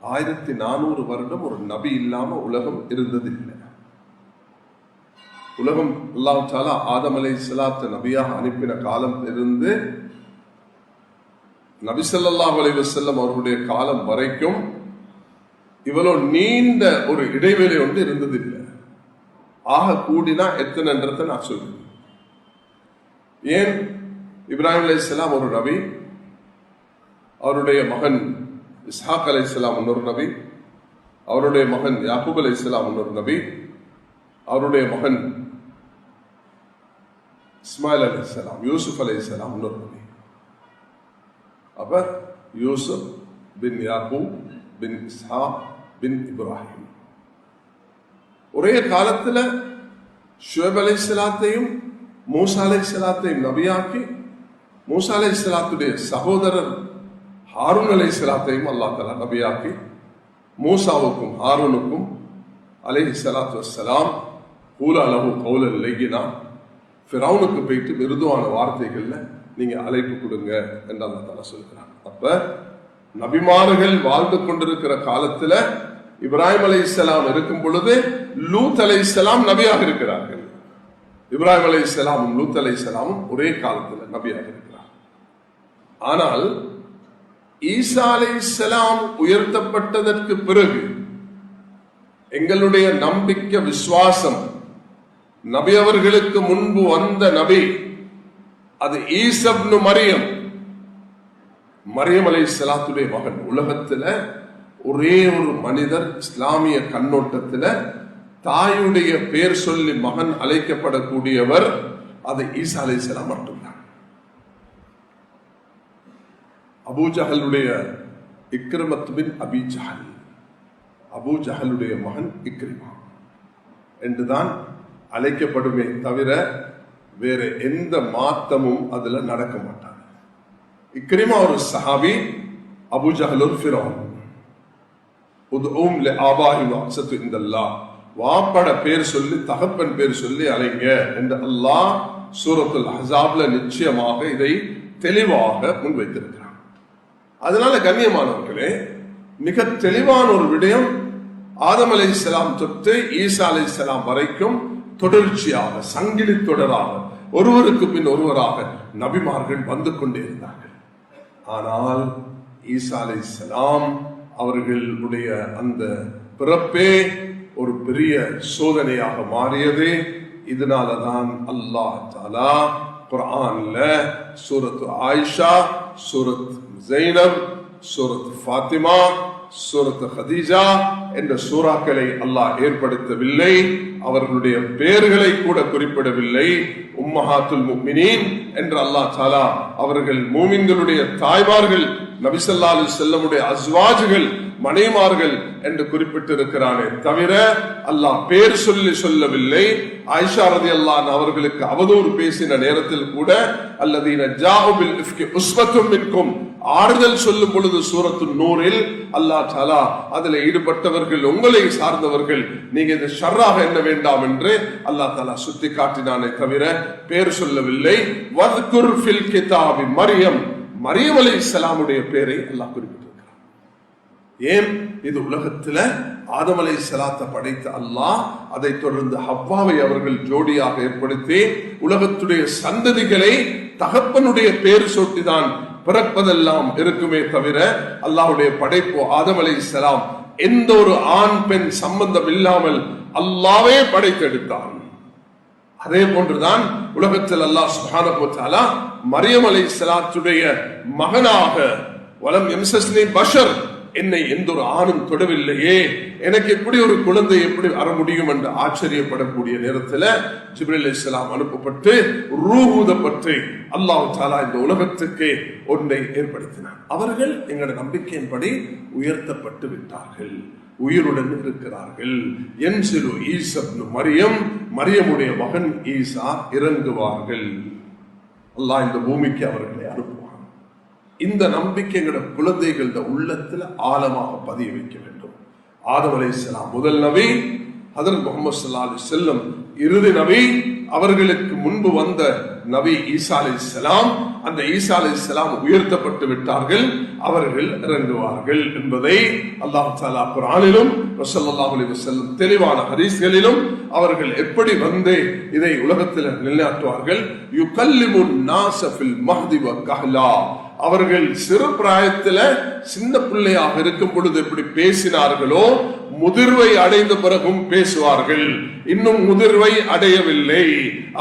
1400 வருடம் ஒரு நபி இல்லாம உலகம் இருந்ததில்லை. உலகம் அல்லாஹ் தஆலா ஆதம் அலைஹிஸ்ஸலாத்து நபியாக அனுப்பின காலம் இருந்து நபி ஸல்லல்லாஹு அலைஹி வஸல்லம் அவர்களுடைய காலம் வரைக்கும் இவ்வளவு நீண்ட ஒரு இடைவெளி ஒன்று இருந்ததில்லை. ஆக கூடினா எத்தனைன்றதை நான் சொல்றேன். ஏன் இப்ராஹிம் அலைஹிஸ்ஸலாம் ஒரு நபி, அவருடைய மகன் இஸ்ஹாக் அலைஹிஸ்ஸலாம் இன்னொரு நபி, அவருடைய மகன் யாக்கூப் அலைஹிஸ்ஸலாம் இன்னொரு நபி, அவருடைய மகன் இஸ்மாயில் அலைஹிஸ்ஸலாம் யூசுப் அலைஹிஸ்ஸலாம் இன்னொரு நபி. அப்ப யூசுப் பின் யாக்கூப் பின் இஸ்ஹாக் பின் இப்ராஹிம். ஒரே காலத்துல ஷுவைப் அலைஹிஸ்ஸலாத்தையும் மூசா அலைஹிஸ்ஸலாத்தையும் நபியாக்கி, மூசா அலைஹிஸ்ஸலாத்துடைய சகோதரர் ஹாரூன் அலைஹிஸ்ஸலாத்தையும் அல்லாஹ் தஆலா நபியாக்கி, மூசாவுக்கும் ஹாரூனுக்கும் அலைஹிஸ்ஸலாத்து வஸ்ஸலாம் கூலா லஹு கௌலன் லய்யினா, ஃபிரௌனுக்கு போயிட்டு மிருதுவான வார்த்தைகள்ல நீங்க அழைப்பு கொடுங்க என்று அல்லாஹ் தஆலா சொல்கிறான். அப்ப நபிமார்கள் வாழ்ந்து கொண்டிருக்கிற காலத்துல இப்ராஹிம் அலைஹிஸ்ஸலாம் இருக்கும் பொழுது லூத் அலைஹிஸ்ஸலாம் நபியாக இருக்கிறார்கள். இப்ராஹிம் அலைஹிஸ்ஸலாமும் லூத் அலைஹிஸ்ஸலாமும் ஒரே காலத்துல நபியாக இருக்கிறார். ஆனால் ஈசா அலைஹிஸ்ஸலாம் உயர்த்தப்பட்டதற்கு பிறகு எங்களுடைய நம்பிக்கை விசுவாசம், நபி அவர்களுக்கு முன்பு வந்த நபி அது ஈசா இப்னு மரியம், மரியம் அலைஹிஸ்ஸலாத்துடைய மகன். உலகத்துல ஒரே ஒரு மனிதர் இஸ்லாமிய கண்ணோட்டத்துல தாயுடைய பேர் சொல்லி மகன் அழைக்கப்படக்கூடியவர் அது ஈசா அலைஹிஸ்ஸலாம் மட்டும்தான். அபூ ஜஹலுடைய இக்ரிமத் பின் அபி ஜஹல், அபூ ஜஹலுடைய மகன் இக்ரிமா என்றுதான் அழைக்கப்படுமே தவிர வேற எந்த மாத்தமும் அதுல நடக்க மாட்டாங்க. இக்ரிமா ஒரு சஹாபி, அபூ ஜஹல் ஒரு ஃபிரௌன். உதுஉம் லிஆபாஇஹிம் வஅக்ஸது இன்தல்லாஹ், வாப்பட பேர் சொல்லி தகப்பன் பேர் சொல்லி அழைங்க என்று அல்லாஹ் சூரத்துல் அஹ்ஸாப்ல நிச்சயமாக இதை தெளிவாக முன்வைத்திருக்கிறான். அதனால கண்ணியமானவர்களே, மிக தெளிவான ஒரு விடயம், ஆதம் அலைஹிஸ்ஸலாம் தொட்டு ஈசா அலைஹிஸ்ஸலாம் வரைக்கும் தொடர்ச்சியாக சங்கிலி தொடராக ஒருவருக்கு பின் ஒருவராக நபிமார்கள் வந்து கொண்டே இருந்தார்கள். ஆனால் ஈசா அலைஹிஸ்ஸலாம் அவர்களுடைய அந்த பிறப்பே ஒரு பெரிய சோதனையாக மாறியது. இதனாலதான் அல்லாஹ் தஆலா குர்ஆன்ல சூரத் ஆயிஷா, சூரத் ஜைனப், சூரத் ஃபாத்திமா, சூரத் ஹதீஜா என்ற சூறாக்களை அல்லாஹ் ஏற்படுத்தவில்லை. அவர்களுடைய பெயர்களை கூட குறிப்பிடவில்லை. உம்மஹாத்துல் முஃமினீன் என்று அல்லாஹ் தஆலா அவர்கள் மூமின்களுடைய தாய்மார்கள், நபி ஸல்லல்லாஹு அலைஹி வஸல்லமுடைய அஸ்வாஜுகள், மனைமார்கள் என்று குறிப்பிட்டிருக்கிறானே தவிர அல்லாஹ் பேர் சொல்லி சொல்லவில்லை. ஆயிஷா ரலியல்லாஹு அன்ஹா அவர்களுக்கு அவதூறு பேசின நேரத்தில் கூட அல்லதீன ஜாஉ பில் இஃப்கி உஸ்வத்தும் மின்கும், ஆறுதல் சொல்லும் பொழுது சூரத்து நூரில் அல்லாஹ் தஆலா அதில் ஈடுபட்டவர்கள் உங்களை சார்ந்தவர்கள், நீங்க இது ஷர்ராக எண்ண வேண்டாம் என்று அல்லாஹ் தஆலா சுட்டி காட்டினானே தவிர பேர் சொல்லவில்லை. வத்குர் ஃபில் கிதாபி மரியம், மரியம் அலைஹிஸ்ஸலாமுடைய பெயரை அல்லாஹ் குறிப்பிட்டிருக்கிறார். ஏன்? இது உலகத்துல ஆதம் அலைஹிஸ்ஸலாத்தை படைத்த அல்லாஹ் அதை தொடர்ந்து ஹவ்வாவை அவர்கள் ஜோடியாக ஏற்படுத்தி உலகத்துடைய சந்ததிகளை தகப்பனுடைய பேர் சூட்டிதான் பிறப்பதெல்லாம் இருக்குமே தவிர அல்லாஹ்வுடைய படைப்பு ஆதம் அலைஹிஸ்ஸலாம் எந்த ஒரு ஆண் பெண் சம்பந்தம் இல்லாமல் அல்லாஹ்வே படைத்தெடுத்தான். அதே போன்றுதான் உலகத்தில் அல்லாஹ் சுப்ஹானஹு வ தஆலா மரியம் அலைஹிஸ்ஸலாத்துடைய மகனாக வலம் யம்சஸ்னி பஷர், என்னை எந்த ஒரு ஆணும் தொடவில்லையே, எனக்கு எப்படி ஒரு குழந்தை எப்படி வர முடியும் என்று ஆச்சரியப்படக்கூடிய நேரத்தில் ஜிப்ரீல் அலைஹிஸ்ஸலாம் அனுப்பப்பட்டு ரூஹூதப்பட்டு அல்லாஹ் தஆலா இந்த உலகத்துக்கு ஒன்றை ஏற்படுத்தினார். அவர்கள் எங்களுடைய நம்பிக்கையின்படி உயர்த்தப்பட்டு விட்டார்கள், உயிருடன் இருக்கிறார்கள். என்சிலு ஈசா இப்னு மரியம், மரியமுடைய மகன் ஈசா இறங்குவார்கள். அல்லாஹ் இந்த பூமிக்கு அவர்களை அனுப்புவார். இந்த நம்பிக்கைங்களோட குழந்தைகள உள்ளத்துல ஆழமாக பதிய வைக்க வேண்டும். ஆதம் அலைஹிஸ்ஸலாம் முதல் நபி, ஹஜ்ரத் முஹம்மது ஸல்லல்லாஹு அலைஹி வஸல்லம் இறுதி நபி, அவர்களுக்கு முன்பு வந்த நபி ஈசா அலைஹிஸ்ஸலாம், அந்த ஈசா அலைஹிஸ்ஸலாம் உயர்த்தப்பட்டு விட்டார்கள், அவர்கள் இறங்குவார்கள் என்பதை அல்லாஹ் தஆலா குர்ஆனிலும் ஸல்லல்லாஹு அலைஹி வஸல்லம் தெளிவான ஹதீஸ்களிலும் அவர்கள் எப்படி வந்து இதை உலகத்தில் நிலைநாட்டுவார்கள். யுகல்லிமுன் நாஸ ஃபில் மஹ்தி வ கஹ்லா, அவர்கள் சிறு பிராயத்தில் சின்ன பிள்ளையாக இருக்கும் பொழுது எப்படி பேசினார்களோ முதிர்வை அடைந்த பிறகும் பேசுவார்கள். இன்னும் முதிர்வை அடையவில்லை,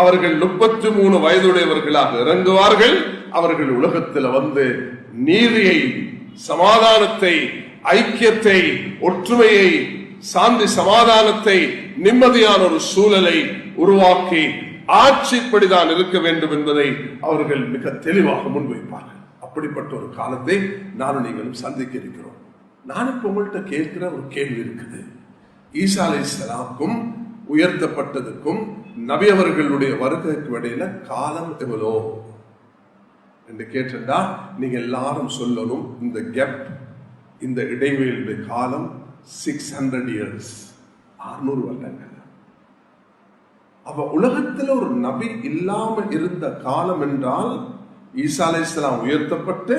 அவர்கள் 33 வயதுடையவர்களாக இறங்குவார்கள். அவர்கள் உலகத்தில் வந்து நீதியை, சமாதானத்தை, ஐக்கியத்தை, ஒற்றுமையை, சாந்தி சமாதானத்தை, நிம்மதியான ஒரு சூழலை உருவாக்கி ஆட்சிப்படிதான் இருக்க வேண்டும் என்பதை அவர்கள் மிக தெளிவாக முன்வைப்பார்கள். அப்படிப்பட்ட ஒரு காலத்தை நானும் நீங்களும் சந்திக்க இருக்கிறோம். நான் இப்ப உங்கள்கிட்ட கேட்கிற ஒரு கேள்வி இருக்குது. ஈசா அலைஹிஸ்ஸலாமுக்கும் உயர்த்தப்பட்டதுக்கும் நபி அவர்களுடைய வருகைக்கு இடையில காலம் எவ்வளோ என்று கேட்டா நீங்க எல்லாரும் சொல்லணும், இந்த கேப், இந்த இடைவெளியுடைய காலம் 600 years, 600 வருடங்கள். அப்ப உலகத்தில் ஒரு நபி இல்லாமல் இருந்த காலம் என்றால் ஈசா அலைஹிஸ்ஸலாம் உயர்த்தப்பட்டு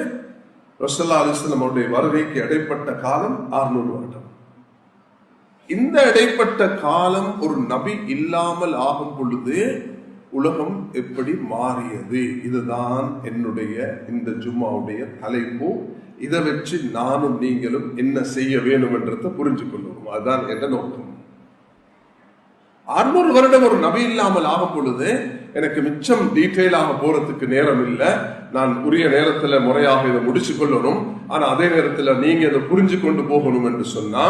ரசூலுல்லாஹி அலைஹி வஸல்லம் அவருடைய வருகைக்கு இடைப்பட்ட காலம் 600 வருடம். இந்த இடைப்பட்ட காலம் ஒரு நபி இல்லாமல் ஆகும் பொழுது உலகம் எப்படி மாறியது, இதுதான் என்னுடைய இந்த ஜும்மாவுடைய தலைப்பு. இதை வச்சு நானும் நீங்களும் என்ன செய்ய வேண்டும் என்றதை புரிஞ்சு கொள்வோம். அதுதான் என்ற நோக்கம். 600 வருடம் ஒரு நபி இல்லாமல் ஆகும் பொழுது எனக்கு மிச்சம் டீட்டெயிலாக போறதுக்கு நேரம் இல்லை. நான் உரிய நேரத்தில் முறையாக இதை முடிச்சு கொள்ளணும். ஆனா அதே நேரத்தில் நீங்க இதை புரிஞ்சு கொண்டு போகணும் என்று சொன்னா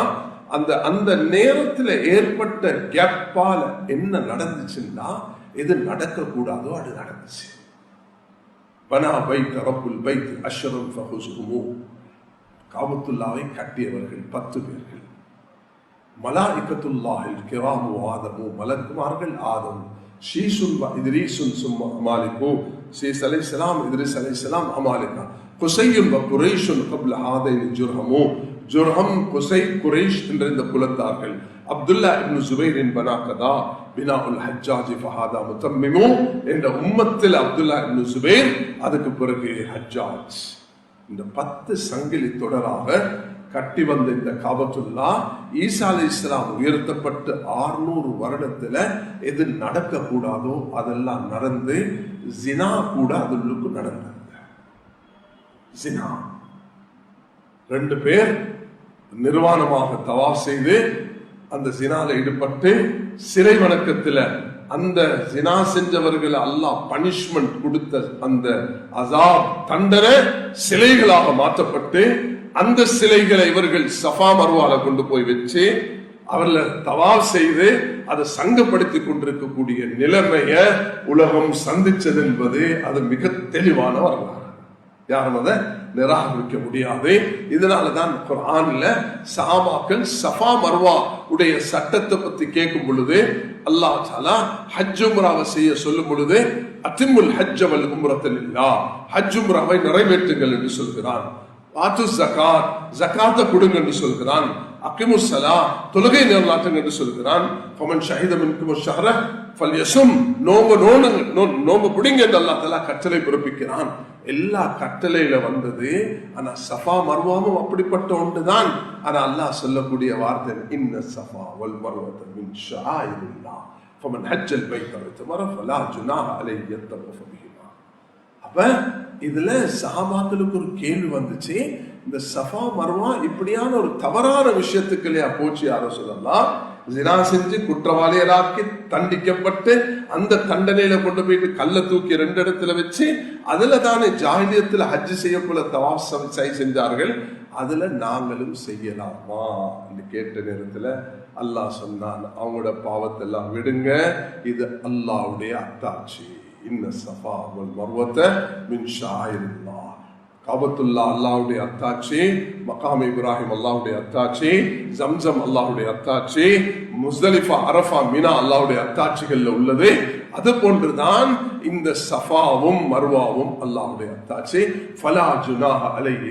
அந்த அந்த நேரத்தில் ஏற்பட்ட கேப்பால என்ன நடந்துச்சுன்னா எது நடக்க கூடாதோ அது நடந்துச்சு. பனா பைத் ரப்புல் பைத் அஷ்ரஃப் ஃபஹுஸுஹு, காபத்துல்லாவை கட்டியவர்கள் 10 பேர்கள். மலாயிகத்துல்லாஹில் கிராமு ஆதமு, மலக்குமார்கள் ஆதம், ஷீசுன் இத்ரீசுன் சும்மா அமாலிகு, ஷீஸ் அலைஹிஸ்ஸலாம், இத்ரீஸ் அலைஹிஸ்ஸலாம் அமாலிகா, குஸையுன் வ குரைஷுன் கப்ல ஹாதைன் ஜுர்ஹமு, ஜுர்ஹம், குஸை, குரைஷ் என்ற இந்த குலத்தார்கள். அப்துல்லா இப்னு ஜுபைரின் பனாகதா பினாஉல் ஹஜ்ஜாஜி ஃபஹாதா முத்தம்மிமு என்ற உம்மத்தில் அப்துல்லா இப்னு ஜுபைர், அதுக்கு பிறகு ஹஜ்ஜாஜ். இந்த 10 சங்கிலி தொடராக கட்டி வந்த இந்த காபத்துல்லா ஈசா அலைஹிஸ்ஸலாம் உயர்த்தப்பட்டு 600 வருடத்துல எது நடக்க கூடாதோ அதெல்லாம் நடந்து, ஜினா கூட அதுக்கு நடந்தது. ஜினா 2 பேர் நிர்வாணமாக தவாஃப் செய்து அந்த ஜினால ஈடுபட்டு சிறை வணக்கத்துல அந்த ஜினா செஞ்சவர்கள் அல்லாஹ் பனிஷ்மெண்ட் கொடுத்த அந்த அஸாப் தண்டனை சிலைகளாக மாற்றப்பட்டு அந்த சிலைகளை இவர்கள் சஃபா மர்வால கொண்டு போய் வச்சு அவர்களை தவாஃப் செய்து அதை சங்கப்படுத்தி கொண்டிருக்கக்கூடிய நிலைமைய உலகம் சந்திச்சது என்பது அது மிக தெளிவான வரலாறு. யாரும் அதை நிராகரிக்க முடியாது. இதனாலதான் குர்ஆன்ல சஹாபாக்கள் சஃபா மர்வா உடைய சட்டத்தை பத்தி கேட்கும் பொழுது அல்லாஹ் தஆலா ஹஜ் உம்ராவை செய்ய சொல்லும் பொழுது அத்திமுல் ஹஜ்ஜ வல் உம்ரத லில்லாஹ், ஹஜ் உம்ராவை நிறைவேற்றுங்கள் என்று சொல்கிறான். வாத்து ஜகாத், ஜகாத்தை கொடுங்க என்று சொல்கிறான். அகிமுஸ் ஸலா, தொழுகை நிலைநாட்டுங்க என்று சொல்கிறான். ஃபமன் ஷஹித மின்கும் ஷஹ்ர ஃபல்யஸும், நோம்பு பிடிங்க என்று அல்லாஹ் தஆலா கட்டளை பிறப்பிக்கிறான். எல்லா கட்டளையில வந்தது. ஆனா சஃபா மர்வாவும் அப்படிப்பட்ட ஒன்றுதான். ஆனா அல்லாஹ் சொல்லக்கூடிய வார்த்தை இன்ன சஃபா வல் மர்வத மின் ஷஆயிரில்லாஹ் ஃபமன் ஹஜ்ஜல் பைத்த வஅதமர ஃபலா ஜுனாஹ அலைஹி யத்தவஃப பிஹிமா. அப்ப இதுல சஹாபாக்களுக்கு ஒரு கேள்வி வந்துச்சு, இந்த சஃபா மர்வா இப்படியான ஒரு தவறான விஷயத்துக்கு இல்லையா போச்சு யாரோ சொல்லலாம். ஜினா செஞ்சு குற்றவாளியராக்கி தண்டிக்கப்பட்டு அந்த தண்டனையில கொண்டு போயிட்டு கல்ல தூக்கி 2 இடத்துல வச்சு அதுல தானே ஜாஹிலியத்துல ஹஜ் செய்யக்குள்ள தவாஃப் செஞ்சார்கள். அதுல நாங்களும் செய்யலாமா என்று கேட்ட நேரத்துல அல்லாஹ் சொன்னான், அவங்களோட பாவத்தை எல்லாம் விடுங்க, இது அல்லாஹ்வுடைய அத்தாட்சி. இன்ன ஸஃபா வல் மர்வத மின் ஷஆயிரில்லாஹ். காபத்துல்லா அல்லாஹ்வுடைய அத்தாட்சி, மகாம் இப்ராஹிம் அல்லாஹ்வுடைய அத்தாட்சி, ஜம்சம் அல்லாஹ்வுடைய அத்தாட்சி, முஸ்தலிஃபா, அரஃபா, மினா அல்லாஹ்வுடைய அத்தாட்சிகள்ல உள்ளது. அது போன்றுதான் இந்த சஃபாவும் மர்வாவும் அல்லாஹ்வுடைய அத்தாட்சி. ஃபலா ஜுனாஹ அலைஹி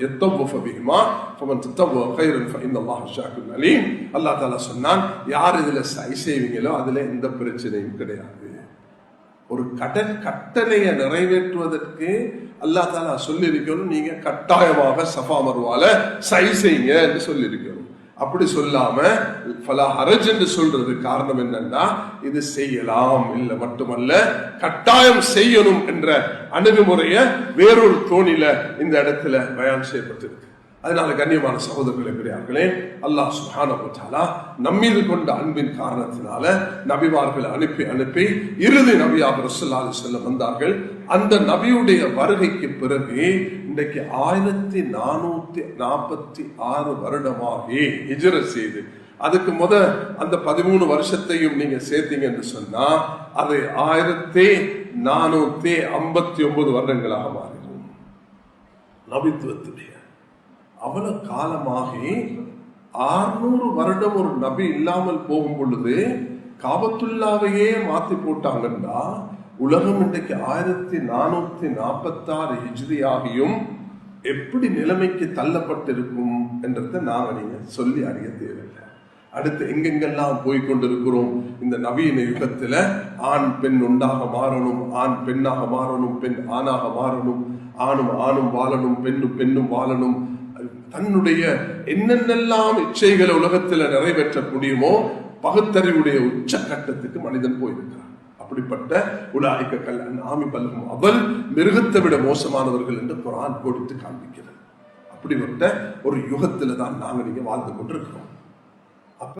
யத்தவஃப பிஹிமா ஃபமன் தத்தவ கைரன் ஃபஇன்னல்லாஹ ஷாக்கிருன் அலீம். அல்லாஹ் தஆலா சொன்னான், யார் இதுல சை செய்வீங்களோ அதுல எந்த பிரச்சனையும் கிடையாது. ஒரு கட்டளையை நிறைவேற்றுவதற்கு அல்லாஹ் தஆலா சொல்லி இருக்கணும், நீங்க கட்டாயமாக சஃபா மர்வால சை செய்யுங்க என்று சொல்லி இருக்கணும். அப்படி சொல்லாம ஃபலா ஹரஜ் என்று சொல்றது காரணம் என்னன்னா, இது செய்யலாம் இல்லை மட்டுமல்ல கட்டாயம் செய்யணும் என்ற அணுகுமுறைய வேறொரு தோணில இந்த இடத்துல பயான் செய்யப்பட்டிருக்கு. அதனால கண்ணியமான சகோதரர்களே, பெரியார்களே, அல்லாஹ் சுப்ஹானஹு வ தஆலா நம்மீது கொண்ட அன்பின் காரணத்தினால நபிமார்களை அனுப்பி இறுதி நபியாக ரசூலுல்லாஹி அலைஹி வஸல்லம் வந்தார்கள். அந்த நபியுடைய வருகைக்கு பிறகு இன்றைக்கு 1446 வருடமாகி ஹிஜ்ரத் செய்து, அதுக்கு அந்த 13 வருஷத்தையும் நீங்க சேர்த்தீங்க என்று சொன்னா அது 1459 வருடங்களாக மாறிடும். நபித்துவத்துடைய அவ்வளவு காலமாகி 600 வருடம் ஒரு நபி இல்லாமல் போகும் பொழுது காபத்துல்லாவையே மாத்தி போட்டாங்கன்னா உலகம் இன்றைக்கு 1446 ஹிஜ்ரியாகியும் எப்படி நிலைமைக்கு தள்ளப்பட்டிருக்கும் என்றதை நாங்க நீங்க சொல்லி அறிய தேவையில்லை. அடுத்து எங்கெங்கெல்லாம் போய்கொண்டிருக்கிறோம். இந்த நவீன யுகத்துல ஆண் பெண் உண்டாக மாறணும், ஆண் பெண்ணாக மாறணும், பெண் ஆணாக மாறணும், ஆணும் வாழணும், பெண்ணும் வாழணும். தன்னுடைய என்னென்னெல்லாம் இச்சைகளை உலகத்தில் நிறைவேற்ற முடியுமோ பகுத்தறிவுடைய உச்சகட்டத்துக்கு மனிதன் போயிருக்கிறார். அப்படிப்பட்ட உலாயிக கல் அன்ஆமி பல் ஹும் அதல், மிருகத்தை விட மோசமானவர்கள் என்று குர்ஆன் போட்டு காண்பிக்கிறது. அப்படிப்பட்ட ஒரு யுகத்துல தான் நாங்க நீங்க வாழ்ந்து கொண்டிருக்கிறோம்.